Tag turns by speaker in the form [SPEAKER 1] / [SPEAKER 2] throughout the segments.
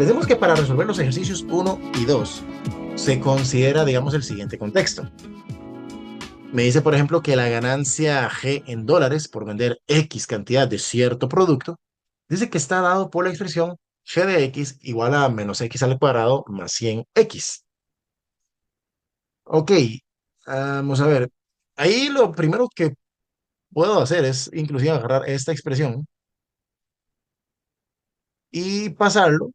[SPEAKER 1] Pensemos que para resolver los ejercicios uno y 2 se considera, digamos, el siguiente contexto. Me dice, por ejemplo, que la ganancia G en dólares por vender X cantidad de cierto producto, dice que está dado por la expresión G de X igual a menos X al cuadrado más 100X. Ok, vamos a ver. Ahí lo primero que puedo hacer es inclusive agarrar esta expresión y pasarlo,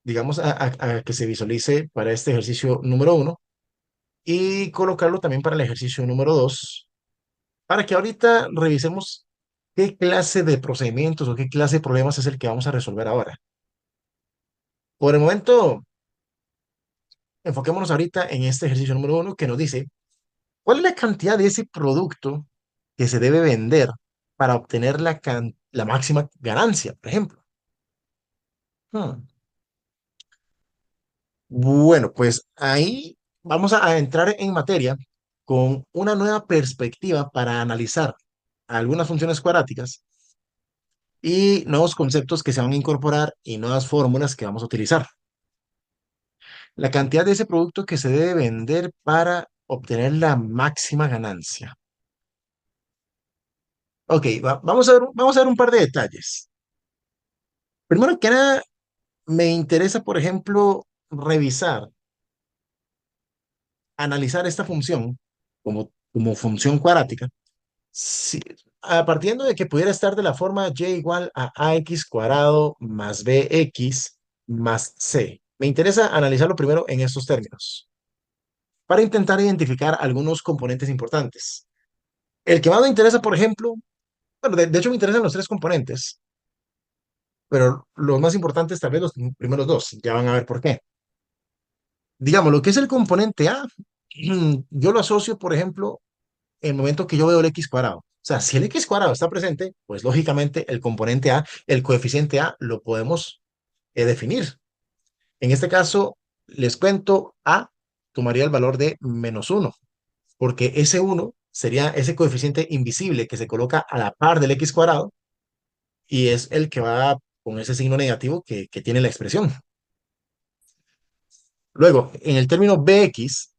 [SPEAKER 1] digamos, a que se visualice para este ejercicio número uno y colocarlo también para el ejercicio número 2 para que ahorita revisemos qué clase de procedimientos o qué clase de problemas es el que vamos a resolver ahora. Por el momento, enfoquémonos ahorita en este ejercicio número uno que nos dice cuál es la cantidad de ese producto que se debe vender para obtener la máxima ganancia, por ejemplo. Hmm. Bueno, pues ahí vamos a entrar en materia con una nueva perspectiva para analizar algunas funciones cuadráticas y nuevos conceptos que se van a incorporar y nuevas fórmulas que vamos a utilizar. La cantidad de ese producto que se debe vender para obtener la máxima ganancia. Ok, vamos a ver un par de detalles. Primero que nada, me interesa, por ejemplo, revisar, analizar esta función como función cuadrática, si, partiendo de que pudiera estar de la forma y igual a ax cuadrado más bx más c. Me interesa analizarlo primero en estos términos, para intentar identificar algunos componentes importantes. El que más me interesa, por ejemplo, bueno, de hecho me interesan los tres componentes, pero los más importantes tal vez los primeros dos, ya van a ver por qué. Digamos, lo que es el componente A, yo lo asocio, por ejemplo, en el momento que yo veo el x cuadrado. O sea, si el x cuadrado está presente, pues lógicamente el componente A, el coeficiente A, lo podemos definir. En este caso, les cuento, A tomaría el valor de -1, porque ese 1 sería ese coeficiente invisible que se coloca a la par del x cuadrado y es el que va con ese signo negativo que tiene la expresión. Luego, en el término bx,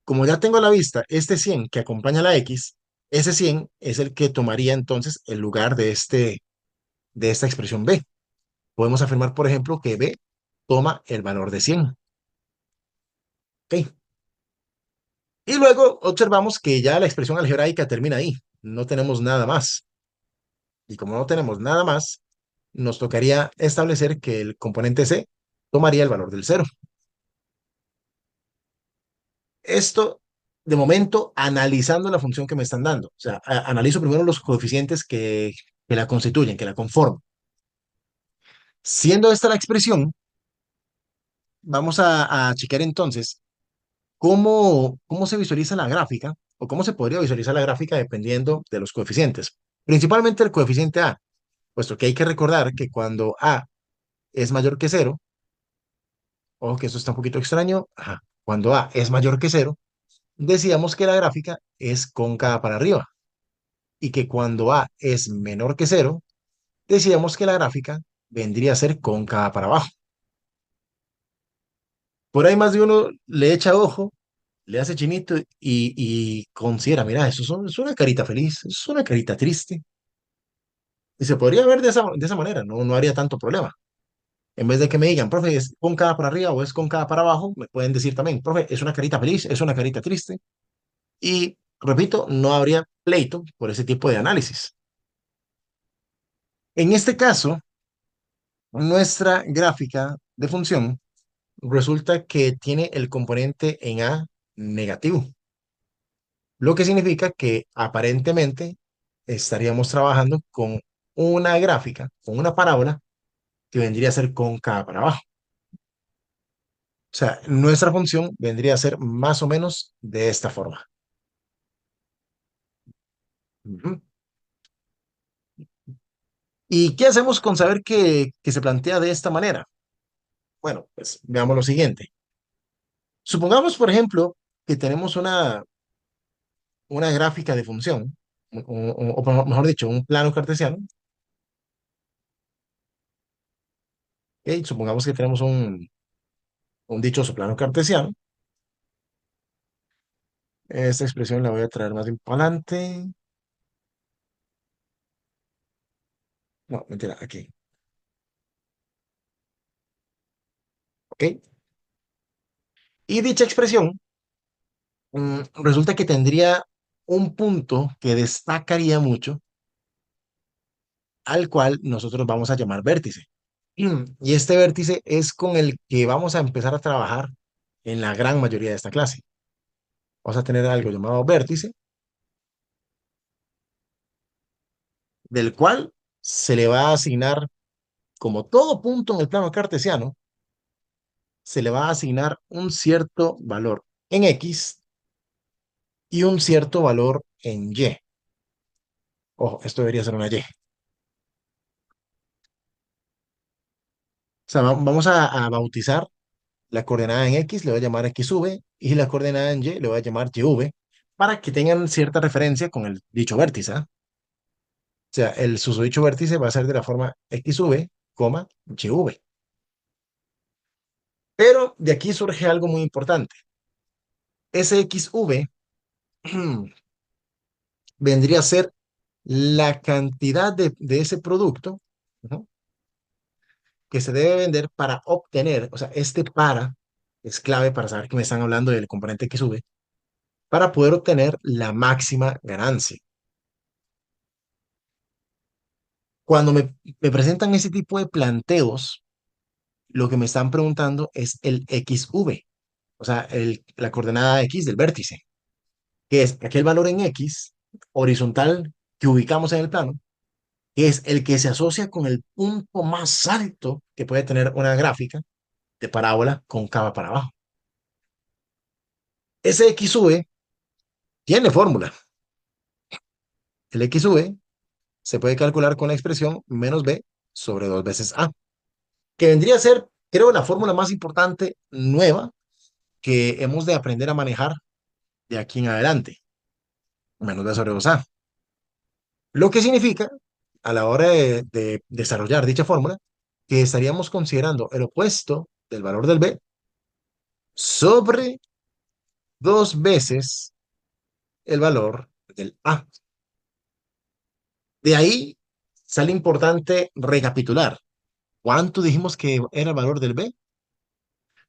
[SPEAKER 1] como ya tengo a la vista este 100 que acompaña a la x, ese 100 es el que tomaría entonces el lugar de esta expresión b. Podemos afirmar, por ejemplo, que b toma el valor de 100. ¿Ok? Y luego observamos que ya la expresión algebraica termina ahí. No tenemos nada más. Y como no tenemos nada más, nos tocaría establecer que el componente c tomaría el valor del cero. Esto, de momento, analizando la función que me están dando. O sea, analizo primero los coeficientes que la constituyen, que la conforman. Siendo esta la expresión, vamos a chequear entonces cómo se visualiza la gráfica o cómo se podría visualizar la gráfica dependiendo de los coeficientes. Principalmente el coeficiente A, puesto que hay que recordar que cuando A es mayor que cero, o que eso está un poquito extraño, ajá, cuando A es mayor que cero, decíamos que la gráfica es cóncava para arriba y que cuando A es menor que cero, decíamos que la gráfica vendría a ser cóncava para abajo. Por ahí más de uno le echa ojo, le hace chinito y considera, mira, es una carita feliz, es una carita triste. Y se podría ver de esa manera, no haría tanto problema. En vez de que me digan, profe, es cóncava para arriba o es cóncava para abajo, me pueden decir también, profe, es una carita feliz, es una carita triste. Y repito, no habría pleito por ese tipo de análisis. En este caso, nuestra gráfica de función resulta que tiene el componente en A negativo, lo que significa que aparentemente estaríamos trabajando con una gráfica, con una parábola que vendría a ser cóncava para abajo. O sea, nuestra función vendría a ser más o menos de esta forma. Ujú. ¿Y qué hacemos con saber que se plantea de esta manera? Bueno, pues veamos lo siguiente. Supongamos, por ejemplo, que tenemos una gráfica de función, o mejor dicho, un plano cartesiano, Ok, supongamos que tenemos un dichoso plano cartesiano. Esta expresión la voy a traer más bien para adelante. No, mentira, aquí. ¿Ok? Y dicha expresión, resulta que tendría un punto que destacaría mucho, al cual nosotros vamos a llamar vértice. Y este vértice es con el que vamos a empezar a trabajar en la gran mayoría de esta clase. Vamos a tener algo llamado vértice, del cual se le va a asignar, como todo punto en el plano cartesiano, se le va a asignar un cierto valor en X y un cierto valor en Y. Ojo, esto debería ser una Y. O sea, vamos a bautizar la coordenada en X, le voy a llamar XV, y la coordenada en Y le voy a llamar YV, para que tengan cierta referencia con el dicho vértice. ¿Ah? O sea, el susodicho vértice va a ser de la forma XV, coma, YV. Pero de aquí surge algo muy importante. Ese XV vendría a ser la cantidad de ese producto, ¿no?, que se debe vender para obtener, o sea, este para es clave para saber que me están hablando del componente XV, para poder obtener la máxima ganancia. Cuando me presentan ese tipo de planteos, lo que me están preguntando es el XV, o sea, la coordenada X del vértice, que es aquel valor en X horizontal que ubicamos en el plano, que es el que se asocia con el punto más alto que puede tener una gráfica de parábola cóncava para abajo. Ese XV tiene fórmula. El XV se puede calcular con la expresión menos B sobre 2 veces A, que vendría a ser, creo, la fórmula más importante nueva que hemos de aprender a manejar de aquí en adelante, menos B sobre 2A. Lo que significa, a la hora de desarrollar dicha fórmula, que estaríamos considerando el opuesto del valor del B sobre 2 veces el valor del A. De ahí sale importante recapitular. ¿Cuánto dijimos que era el valor del B?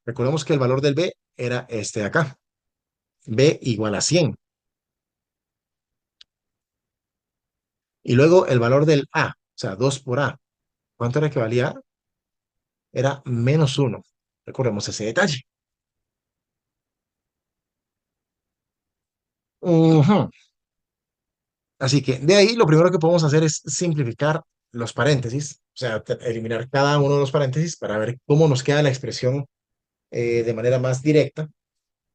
[SPEAKER 1] Recordemos que el valor del B era este de acá. B igual a 100. Y luego el valor del A, o sea, 2 por A. ¿Cuánto era que valía A? Era -1. Recordemos ese detalle. Ujú. Así que de ahí lo primero que podemos hacer es simplificar los paréntesis, o sea, eliminar cada uno de los paréntesis para ver cómo nos queda la expresión de manera más directa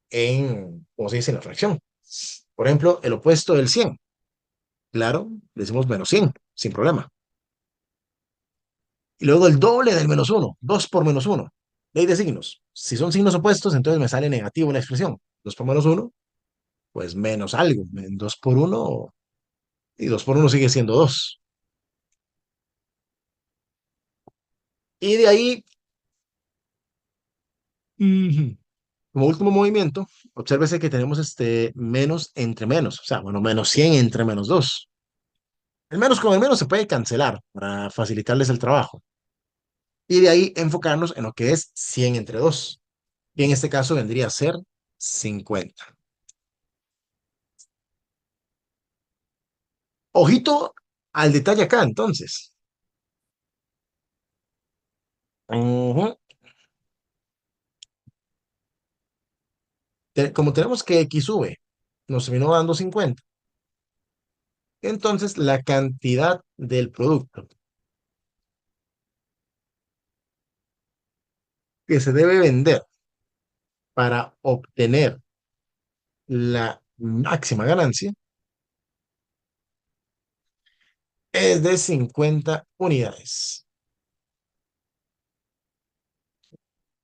[SPEAKER 1] en, como se dice, en la fracción. Por ejemplo, el opuesto del 100. Claro, le decimos -100, sin problema. Y luego el doble del -1, 2 por -1. Ley de signos. Si son signos opuestos, entonces me sale negativo la expresión. 2 por -1, pues menos algo. 2 por 1 y 2 por 1 sigue siendo 2. Y de ahí, ujú, como último movimiento, obsérvese que tenemos este menos entre menos. O sea, bueno, -100 entre -2. El menos con el menos se puede cancelar para facilitarles el trabajo. Y de ahí enfocarnos en lo que es 100 entre 2, que en este caso vendría a ser 50. Ojito al detalle acá, entonces. Ujú. Como tenemos que X sube, nos terminó dando 50. Entonces, la cantidad del producto que se debe vender para obtener la máxima ganancia es de 50 unidades.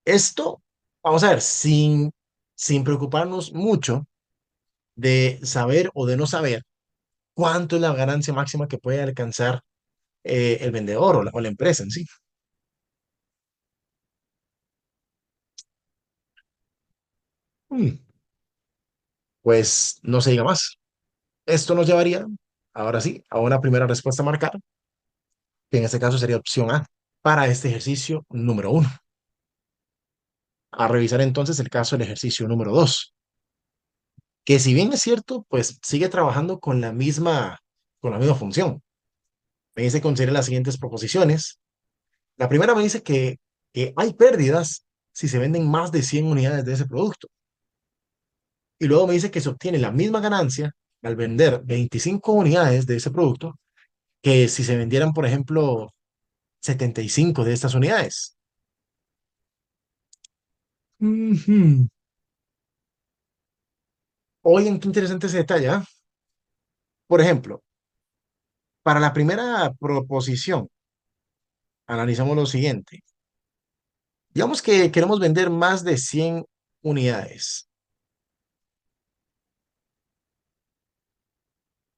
[SPEAKER 1] Esto, vamos a ver, sin preocuparnos mucho de saber o de no saber cuánto es la ganancia máxima que puede alcanzar el vendedor o la empresa en sí. Mm, Pues no se diga más. Esto nos llevaría, ahora sí, a una primera respuesta a marcar, que en este caso sería opción A, para este ejercicio número uno. A revisar entonces el caso del ejercicio número dos, que si bien es cierto, pues sigue trabajando con la misma función. Me dice considere las siguientes proposiciones. La primera me dice que hay pérdidas si se venden más de 100 unidades de ese producto. Y luego me dice que se obtiene la misma ganancia al vender 25 unidades de ese producto que si se vendieran, por ejemplo, 75 de estas unidades. Ujú. Oigan, qué interesante ese detalle, ¿ah? Por ejemplo, para la primera proposición, analizamos lo siguiente. Digamos que queremos vender más de 100 unidades.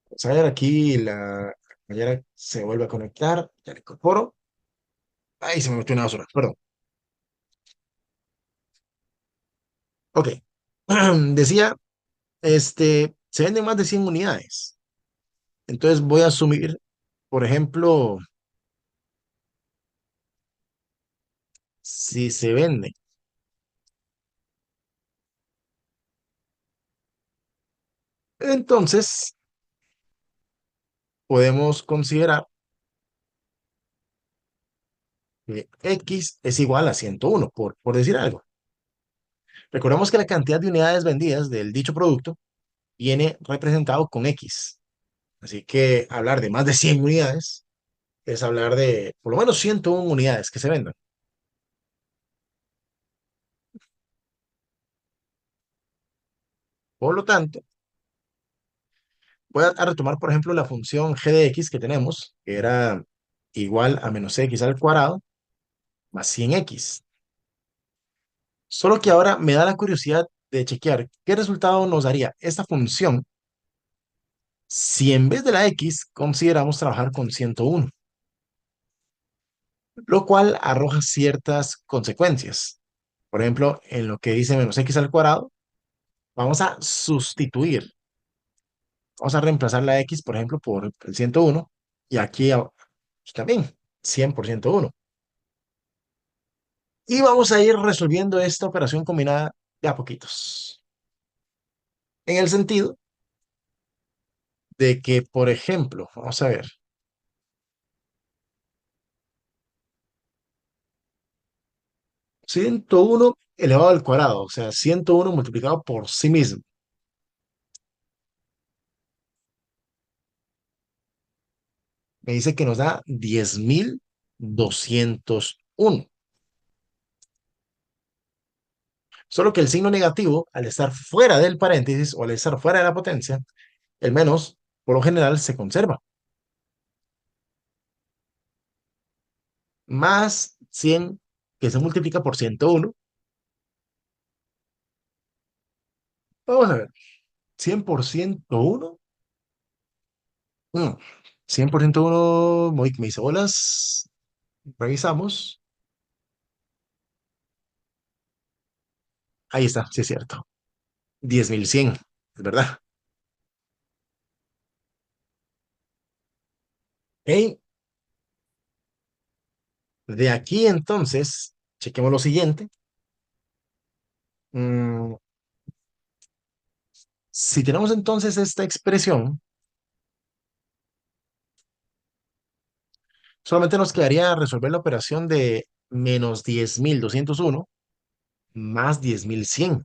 [SPEAKER 1] Vamos a ver, aquí la compañera se vuelve a conectar, ya le incorporo. Ahí se me metió una basura, perdón. Ok. Decía, se venden más de 100 unidades. Entonces voy a asumir, por ejemplo, si se vende. Entonces, podemos considerar que X es igual a 101, por decir algo. Recordemos que la cantidad de unidades vendidas del dicho producto viene representado con X. Así que hablar de más de 100 unidades es hablar de por lo menos 101 unidades que se vendan. Por lo tanto, voy a retomar, por ejemplo, la función g de x que tenemos, que era igual a menos x al cuadrado más 100x. Solo que ahora me da la curiosidad de chequear qué resultado nos daría esta función si en vez de la x consideramos trabajar con 101, lo cual arroja ciertas consecuencias. Por ejemplo, en lo que dice menos x al cuadrado, vamos a sustituir, vamos a reemplazar la x, por ejemplo, por el 101, y aquí también 100 por 101. Y vamos a ir resolviendo esta operación combinada de a poquitos. En el sentido de que, por ejemplo, vamos a ver, 101 elevado al cuadrado, o sea, 101 multiplicado por sí mismo, me dice que nos da 10.201. Solo que el signo negativo, al estar fuera del paréntesis o al estar fuera de la potencia, el menos, por lo general, se conserva. Más 100 que se multiplica por 101. Vamos a ver, 100 por 101. 100% uno, me hice bolas. Revisamos. Ahí está, sí es cierto. 10.100, es verdad. Ok, de aquí entonces, chequemos lo siguiente. Mm, si tenemos entonces esta expresión, solamente nos quedaría resolver la operación de menos 10.201 más 10.100.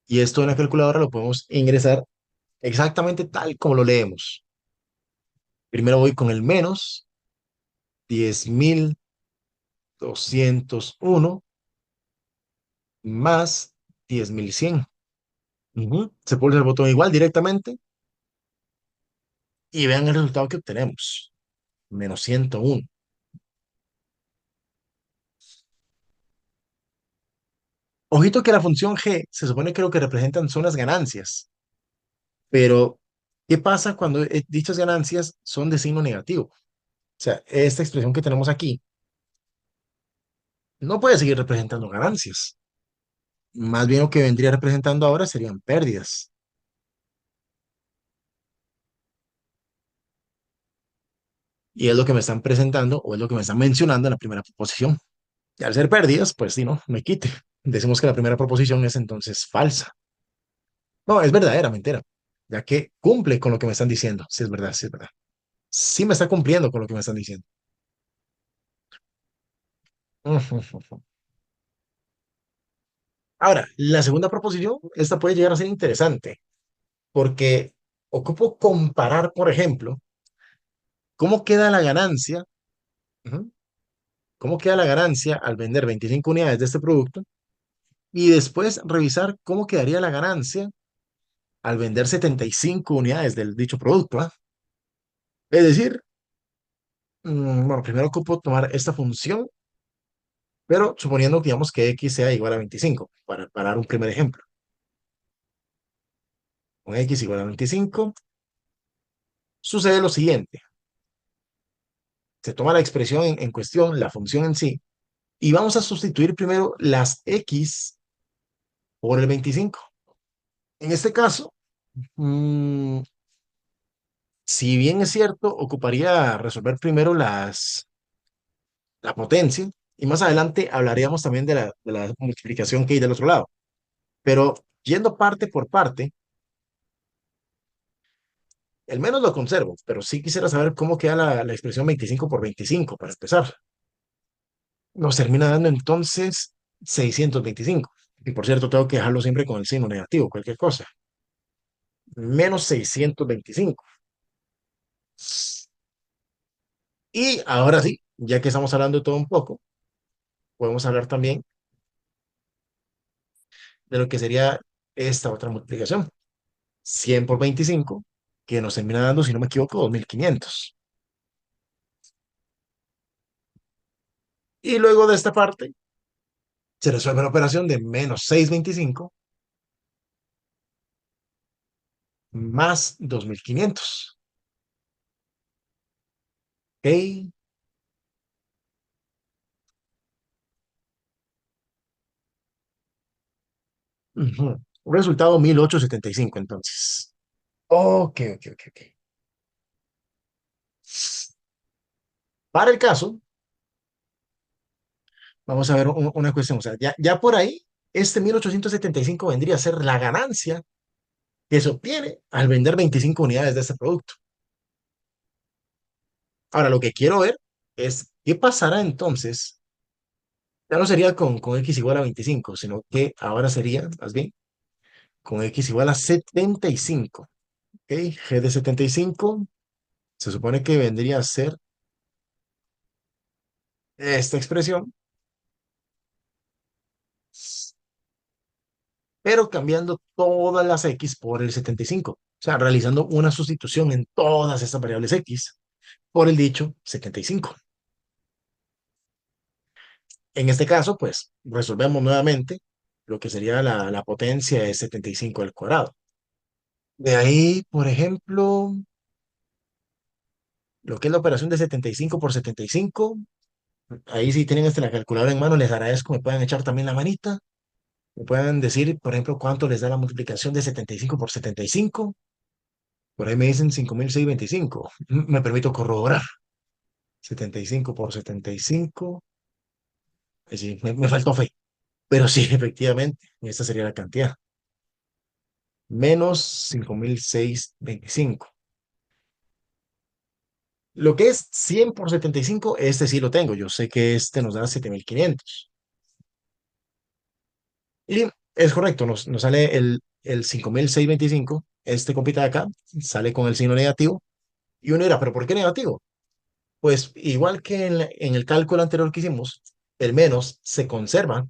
[SPEAKER 1] Y esto en la calculadora lo podemos ingresar exactamente tal como lo leemos. Primero voy con el menos 10.201 más 10.100. Se pulsa el botón igual directamente y vean el resultado que obtenemos. Menos 101. Ojito que la función g se supone que lo que representan son las ganancias, pero ¿qué pasa cuando dichas ganancias son de signo negativo? O sea, esta expresión que tenemos aquí no puede seguir representando ganancias. Más bien lo que vendría representando ahora serían pérdidas. Y es lo que me están presentando o es lo que me están mencionando en la primera proposición. Y al ser pérdidas, pues sí, no, me quite. Decimos que la primera proposición es entonces falsa. No, es verdadera, mentira, ya que cumple con lo que me están diciendo. Sí, es verdad, sí, es verdad. Sí me está cumpliendo con lo que me están diciendo. Ujú. Ahora, la segunda proposición, esta puede llegar a ser interesante, porque ocupo comparar, por ejemplo, cómo queda la ganancia, ujú, cómo queda la ganancia al vender 25 unidades de este producto y después revisar cómo quedaría la ganancia al vender 75 unidades del dicho producto, ¿ah? Es decir, bueno, primero ocupo tomar esta función, pero suponiendo, digamos, que x sea igual a 25, para dar un primer ejemplo. Con x igual a 25, sucede lo siguiente. Se toma la expresión en cuestión, la función en sí, y vamos a sustituir primero las x por el 25. En este caso, mm, si bien es cierto, ocuparía resolver primero la potencia, y más adelante hablaríamos también de la multiplicación que hay del otro lado. Pero yendo parte por parte, el menos lo conservo, pero sí quisiera saber cómo queda la expresión 25 por 25 para empezar. Nos termina dando entonces 625. Y por cierto, tengo que dejarlo siempre con el signo negativo, cualquier cosa. Menos 625. Y ahora sí, ya que estamos hablando de todo un poco, podemos hablar también de lo que sería esta otra multiplicación. 100 por 25, que nos termina dando, si no me equivoco, 2500. Y luego de esta parte, se resuelve la operación de menos 625 más 2500. ¿Ok? Ujú. Resultado 1875 entonces. Ok, ok, ok, ok. Para el caso, vamos a ver una cuestión. O sea, ya por ahí, este 1875 vendría a ser la ganancia que se obtiene al vender 25 unidades de este producto. Ahora, lo que quiero ver es qué pasará entonces. Ya no sería con x igual a 25, sino que ahora sería, más bien, con x igual a 75. ¿Ok? G de 75 se supone que vendría a ser esta expresión, pero cambiando todas las x por el 75. O sea, realizando una sustitución en todas estas variables x por el dicho 75. En este caso, pues, resolvemos nuevamente lo que sería la potencia de 75 al cuadrado. De ahí, por ejemplo, lo que es la operación de 75 por 75. Ahí si tienen la calculadora en mano, les agradezco, me puedan echar también la manita, me puedan decir, por ejemplo, cuánto les da la multiplicación de 75 por 75. Por ahí me dicen 5625. Me permito corroborar. 75 por 75. Sí, me faltó fe. Pero sí, efectivamente, esta sería la cantidad. Menos 5625. Lo que es 100 por 75, este sí lo tengo. Yo sé que este nos da 7500. Y es correcto, nos sale el 5625. Este compita de acá sale con el signo negativo. Y uno dirá, ¿pero por qué negativo? Pues igual que en el cálculo anterior que hicimos, el menos se conserva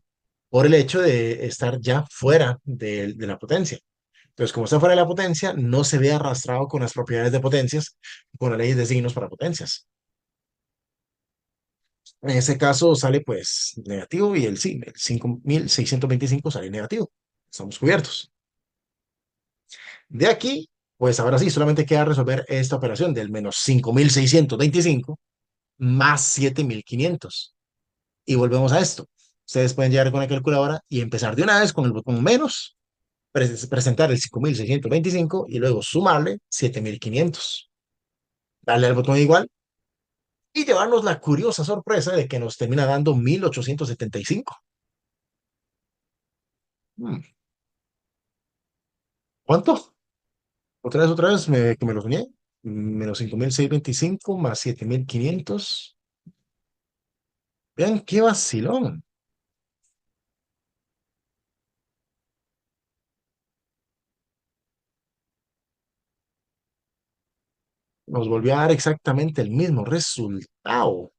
[SPEAKER 1] por el hecho de estar ya fuera de la potencia. Entonces, como está fuera de la potencia, no se ve arrastrado con las propiedades de potencias, con las leyes de signos para potencias. En ese caso sale pues negativo y sí, el 5625 sale negativo. Estamos cubiertos. De aquí, pues ahora sí, solamente queda resolver esta operación del menos 5625 más 7500. Y volvemos a esto. Ustedes pueden llegar con la calculadora y empezar de una vez con el botón menos, presentar el 5.625 y luego sumarle 7.500. Darle al botón igual y llevarnos la curiosa sorpresa de que nos termina dando 1.875. Hmm, ¿Cuánto? Otra vez, que me lo soñé. Menos 5.625 más 7.500. Vean qué vacilón. Nos volvió a dar exactamente el mismo resultado.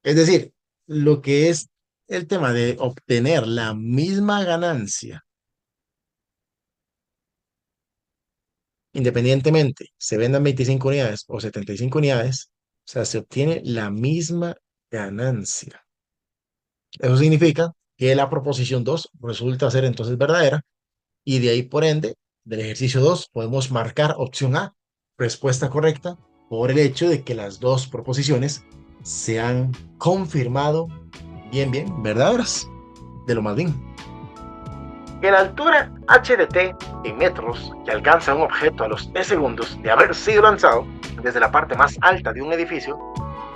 [SPEAKER 1] Es decir, lo que es el tema de obtener la misma ganancia, independientemente se vendan 25 unidades o 75 unidades, o sea, se obtiene la misma ganancia. Eso significa que la proposición 2 resulta ser entonces verdadera y de ahí por ende, del ejercicio 2 podemos marcar opción A, respuesta correcta, por el hecho de que las dos proposiciones se han confirmado bien, verdaderas, de lo más bien. Que la altura h de t en metros que alcanza un objeto a los 3 segundos de haber sido lanzado desde la parte más alta de un edificio,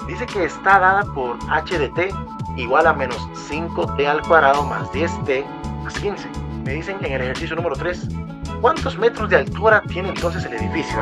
[SPEAKER 1] dice que está dada por h de t igual a menos 5t al cuadrado más 10t más 15. Me dicen en el ejercicio número 3, ¿cuántos metros de altura tiene entonces el edificio?